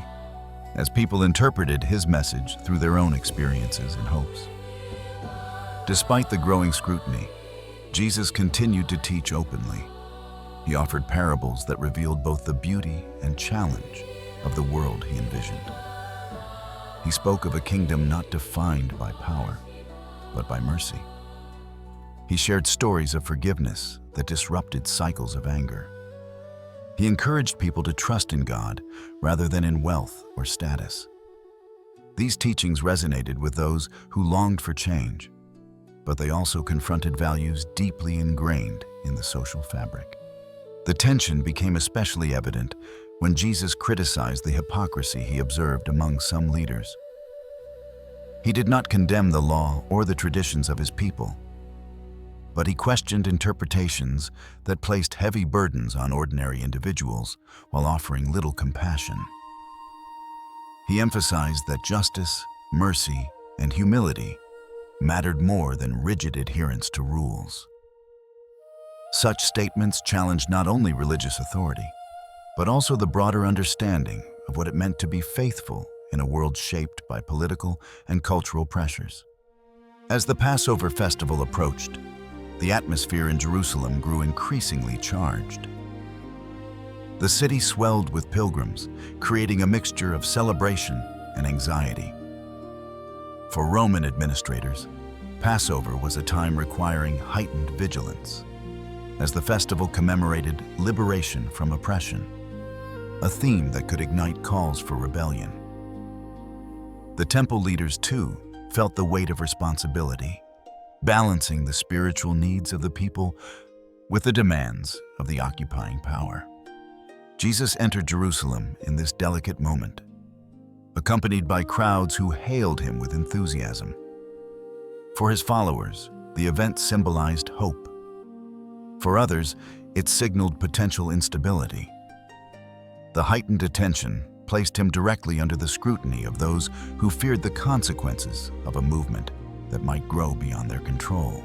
as people interpreted his message through their own experiences and hopes. Despite the growing scrutiny, Jesus continued to teach openly. He offered parables that revealed both the beauty and challenge of the world he envisioned. He spoke of a kingdom not defined by power, but by mercy. He shared stories of forgiveness that disrupted cycles of anger. He encouraged people to trust in God rather than in wealth or status. These teachings resonated with those who longed for change, but they also confronted values deeply ingrained in the social fabric. The tension became especially evident when Jesus criticized the hypocrisy he observed among some leaders. He did not condemn the law or the traditions of his people, but he questioned interpretations that placed heavy burdens on ordinary individuals while offering little compassion. He emphasized that justice, mercy, and humility mattered more than rigid adherence to rules. Such statements challenged not only religious authority, but also the broader understanding of what it meant to be faithful in a world shaped by political and cultural pressures. As the Passover festival approached, the atmosphere in Jerusalem grew increasingly charged. The city swelled with pilgrims, creating a mixture of celebration and anxiety. For Roman administrators, Passover was a time requiring heightened vigilance, as the festival commemorated liberation from oppression, a theme that could ignite calls for rebellion. The temple leaders, too, felt the weight of responsibility, balancing the spiritual needs of the people with the demands of the occupying power. Jesus entered Jerusalem in this delicate moment, accompanied by crowds who hailed him with enthusiasm. For his followers, the event symbolized hope. For others, it signaled potential instability. The heightened attention placed him directly under the scrutiny of those who feared the consequences of a movement that might grow beyond their control.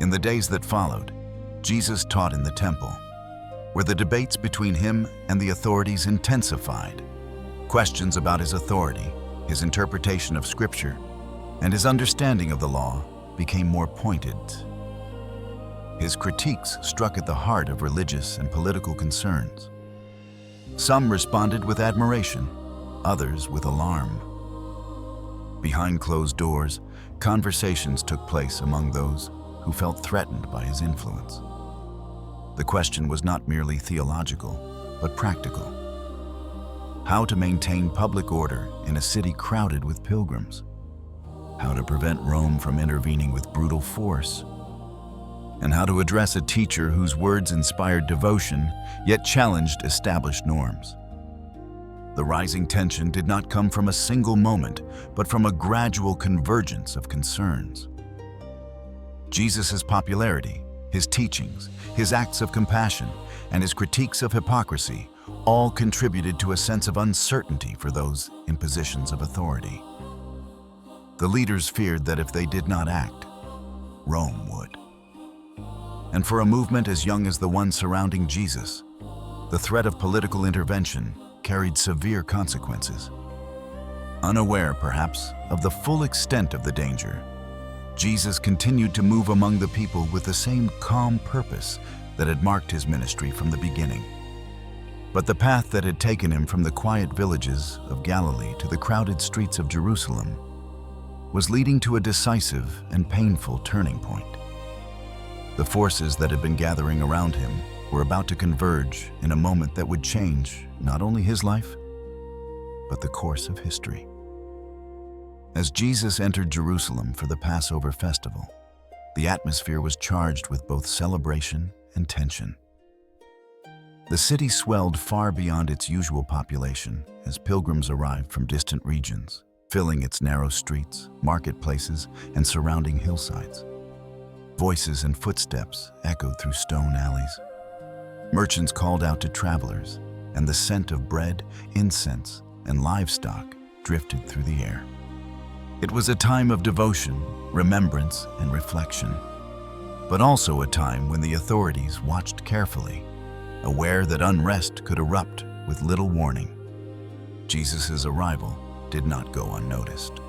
In the days that followed, Jesus taught in the temple, where the debates between him and the authorities intensified. Questions about his authority, his interpretation of Scripture, and his understanding of the law became more pointed. His critiques struck at the heart of religious and political concerns. Some responded with admiration, others with alarm. Behind closed doors, conversations took place among those who felt threatened by his influence. The question was not merely theological, but practical. How to maintain public order in a city crowded with pilgrims? how to prevent Rome from intervening with brutal force, and how to address a teacher whose words inspired devotion yet challenged established norms. The rising tension did not come from a single moment, but from a gradual convergence of concerns. Jesus' popularity, his teachings, his acts of compassion, and his critiques of hypocrisy all contributed to a sense of uncertainty for those in positions of authority. The leaders feared that if they did not act, Rome would. And for a movement as young as the one surrounding Jesus, the threat of political intervention carried severe consequences. Unaware, perhaps, of the full extent of the danger, Jesus continued to move among the people with the same calm purpose that had marked his ministry from the beginning. But the path that had taken him from the quiet villages of Galilee to the crowded streets of Jerusalem was leading to a decisive and painful turning point. The forces that had been gathering around him were about to converge in a moment that would change not only his life, but the course of history. As Jesus entered Jerusalem for the Passover festival, the atmosphere was charged with both celebration and tension. The city swelled far beyond its usual population as pilgrims arrived from distant regions, filling its narrow streets, marketplaces, and surrounding hillsides. Voices and footsteps echoed through stone alleys. Merchants called out to travelers, and the scent of bread, incense, and livestock drifted through the air. It was a time of devotion, remembrance, and reflection, but also a time when the authorities watched carefully, aware that unrest could erupt with little warning. Jesus' arrival did not go unnoticed.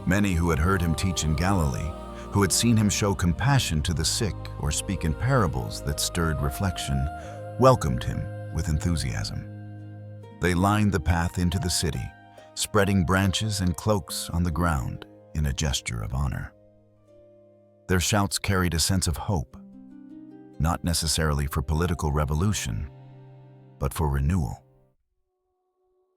Many who had heard him teach in Galilee, who had seen him show compassion to the sick or speak in parables that stirred reflection, welcomed him with enthusiasm. They lined the path into the city, spreading branches and cloaks on the ground in a gesture of honor. Their shouts carried a sense of hope, not necessarily for political revolution, but for renewal.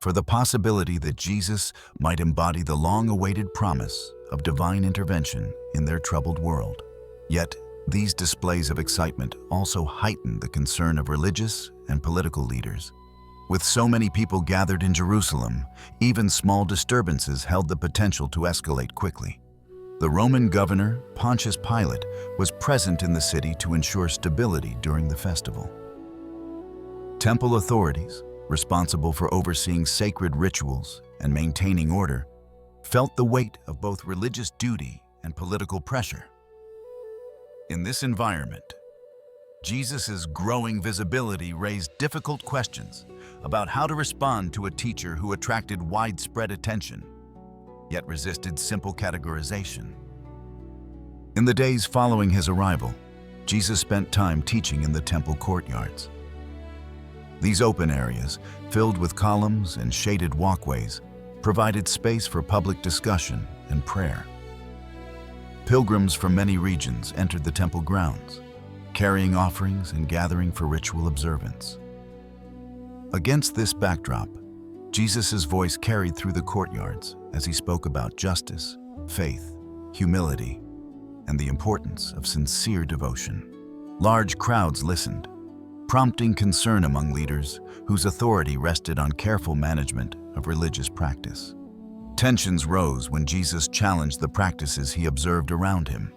For the possibility that Jesus might embody the long-awaited promise of divine intervention in their troubled world. Yet, these displays of excitement also heightened the concern of religious and political leaders. With so many people gathered in Jerusalem, even small disturbances held the potential to escalate quickly. The Roman governor, Pontius Pilate, was present in the city to ensure stability during the festival. Temple authorities, responsible for overseeing sacred rituals and maintaining order, felt the weight of both religious duty and political pressure. In this environment, Jesus' growing visibility raised difficult questions about how to respond to a teacher who attracted widespread attention, yet resisted simple categorization. In the days following his arrival, Jesus spent time teaching in the temple courtyards. These open areas, filled with columns and shaded walkways, provided space for public discussion and prayer. Pilgrims from many regions entered the temple grounds, carrying offerings and gathering for ritual observance. Against this backdrop, Jesus' voice carried through the courtyards as he spoke about justice, faith, humility, and the importance of sincere devotion. Large crowds listened, prompting concern among leaders whose authority rested on careful management of religious practice. Tensions rose when Jesus challenged the practices he observed around him.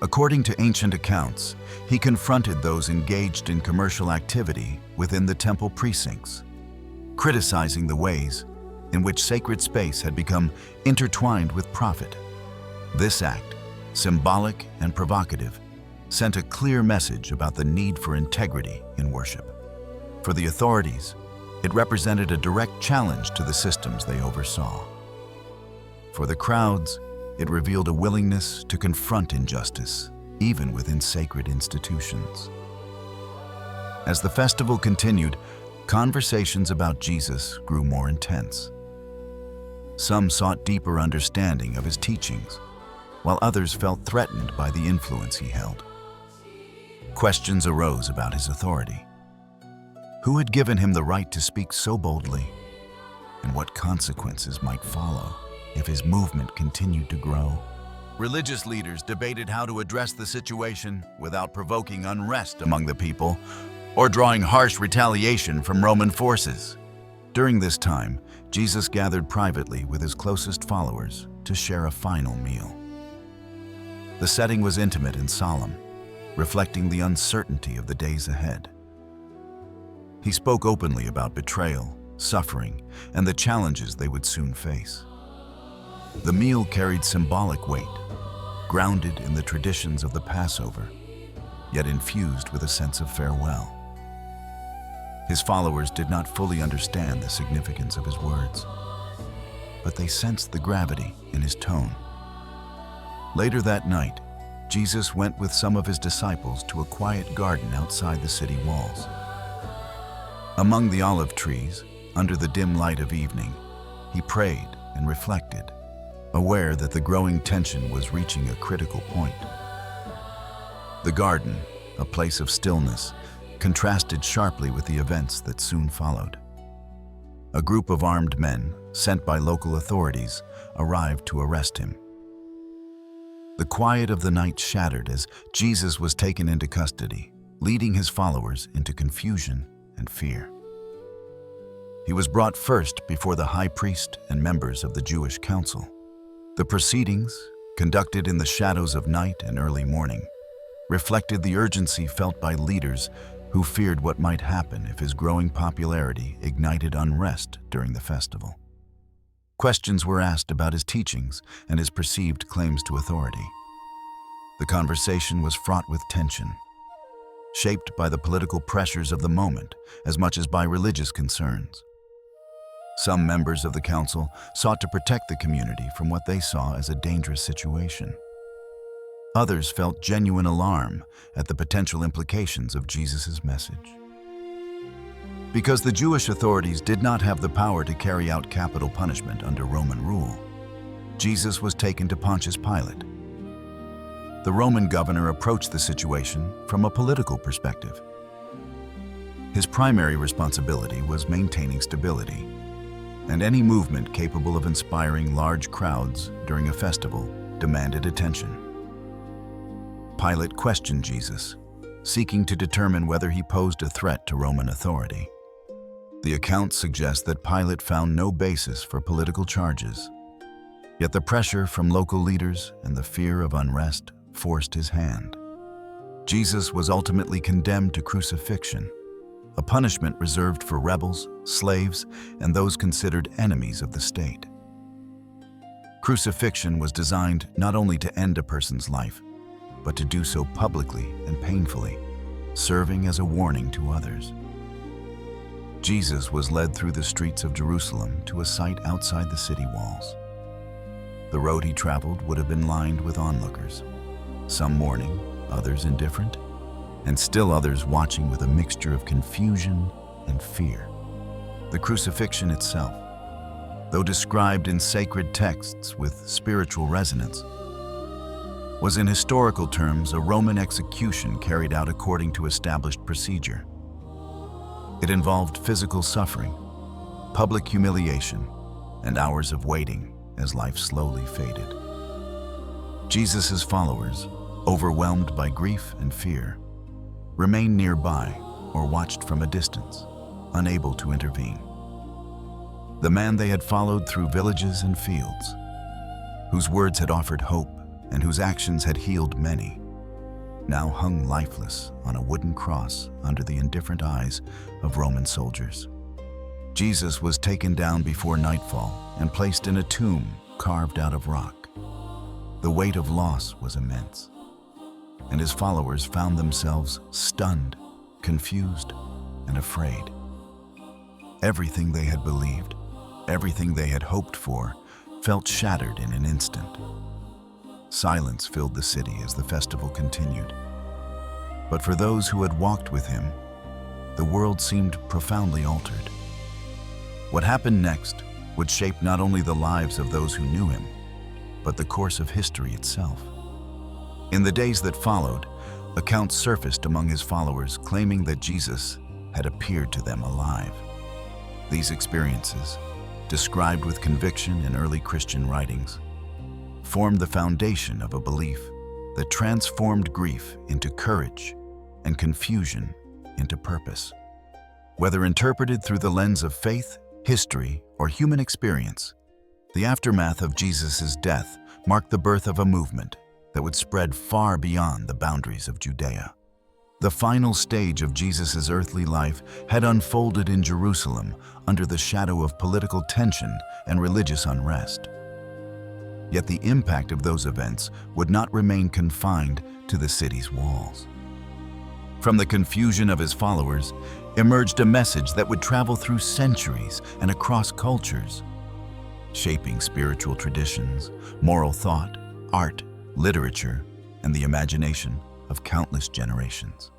According to ancient accounts, he confronted those engaged in commercial activity within the temple precincts, criticizing the ways in which sacred space had become intertwined with profit. This act, symbolic and provocative, sent a clear message about the need for integrity in worship. For the authorities, it represented a direct challenge to the systems they oversaw. For the crowds, it revealed a willingness to confront injustice, even within sacred institutions. As the festival continued, conversations about Jesus grew more intense. Some sought deeper understanding of his teachings, while others felt threatened by the influence he held. Questions arose about his authority. Who had given him the right to speak so boldly, and what consequences might follow? if his movement continued to grow. Religious leaders debated how to address the situation without provoking unrest among the people or drawing harsh retaliation from Roman forces. During this time, Jesus gathered privately with his closest followers to share a final meal. The setting was intimate and solemn, reflecting the uncertainty of the days ahead. He spoke openly about betrayal, suffering, and the challenges they would soon face. The meal carried symbolic weight, grounded in the traditions of the Passover, yet infused with a sense of farewell. His followers did not fully understand the significance of his words, but they sensed the gravity in his tone. Later that night, Jesus went with some of his disciples to a quiet garden outside the city walls. Among the olive trees, under the dim light of evening, he prayed and reflected, aware that the growing tension was reaching a critical point. The garden, a place of stillness, contrasted sharply with the events that soon followed. A group of armed men, sent by local authorities, arrived to arrest him. The quiet of the night shattered as Jesus was taken into custody, leading his followers into confusion and fear. He was brought first before the high priest and members of the Jewish council. The proceedings, conducted in the shadows of night and early morning, reflected the urgency felt by leaders who feared what might happen if his growing popularity ignited unrest during the festival. Questions were asked about his teachings and his perceived claims to authority. The conversation was fraught with tension, shaped by the political pressures of the moment as much as by religious concerns. Some members of the council sought to protect the community from what they saw as a dangerous situation. Others felt genuine alarm at the potential implications of Jesus' message. Because the Jewish authorities did not have the power to carry out capital punishment under Roman rule, Jesus was taken to Pontius Pilate. The Roman governor approached the situation from a political perspective. His primary responsibility was maintaining stability, and any movement capable of inspiring large crowds during a festival demanded attention. Pilate questioned Jesus, seeking to determine whether he posed a threat to Roman authority. The accounts suggest that Pilate found no basis for political charges, yet the pressure from local leaders and the fear of unrest forced his hand. Jesus was ultimately condemned to crucifixion, a punishment reserved for rebels, slaves, and those considered enemies of the state. Crucifixion was designed not only to end a person's life, but to do so publicly and painfully, serving as a warning to others. Jesus was led through the streets of Jerusalem to a site outside the city walls. The road he traveled would have been lined with onlookers, some mourning, others indifferent, and still others watching with a mixture of confusion and fear. The crucifixion itself, though described in sacred texts with spiritual resonance, was in historical terms a Roman execution carried out according to established procedure. It involved physical suffering, public humiliation, and hours of waiting as life slowly faded. Jesus' followers, overwhelmed by grief and fear, remained nearby or watched from a distance, unable to intervene. The man they had followed through villages and fields, whose words had offered hope and whose actions had healed many, now hung lifeless on a wooden cross under the indifferent eyes of Roman soldiers. Jesus was taken down before nightfall and placed in a tomb carved out of rock. The weight of loss was immense, and his followers found themselves stunned, confused, and afraid. Everything they had believed, everything they had hoped for, felt shattered in an instant. Silence filled the city as the festival continued. But for those who had walked with him, the world seemed profoundly altered. What happened next would shape not only the lives of those who knew him, but the course of history itself. In the days that followed, accounts surfaced among his followers claiming that Jesus had appeared to them alive. These experiences, described with conviction in early Christian writings, formed the foundation of a belief that transformed grief into courage and confusion into purpose. Whether interpreted through the lens of faith, history, or human experience, the aftermath of Jesus' death marked the birth of a movement that would spread far beyond the boundaries of Judea. The final stage of Jesus' earthly life had unfolded in Jerusalem under the shadow of political tension and religious unrest. Yet the impact of those events would not remain confined to the city's walls. From the confusion of his followers emerged a message that would travel through centuries and across cultures, shaping spiritual traditions, moral thought, art, literature, and the imagination of countless generations.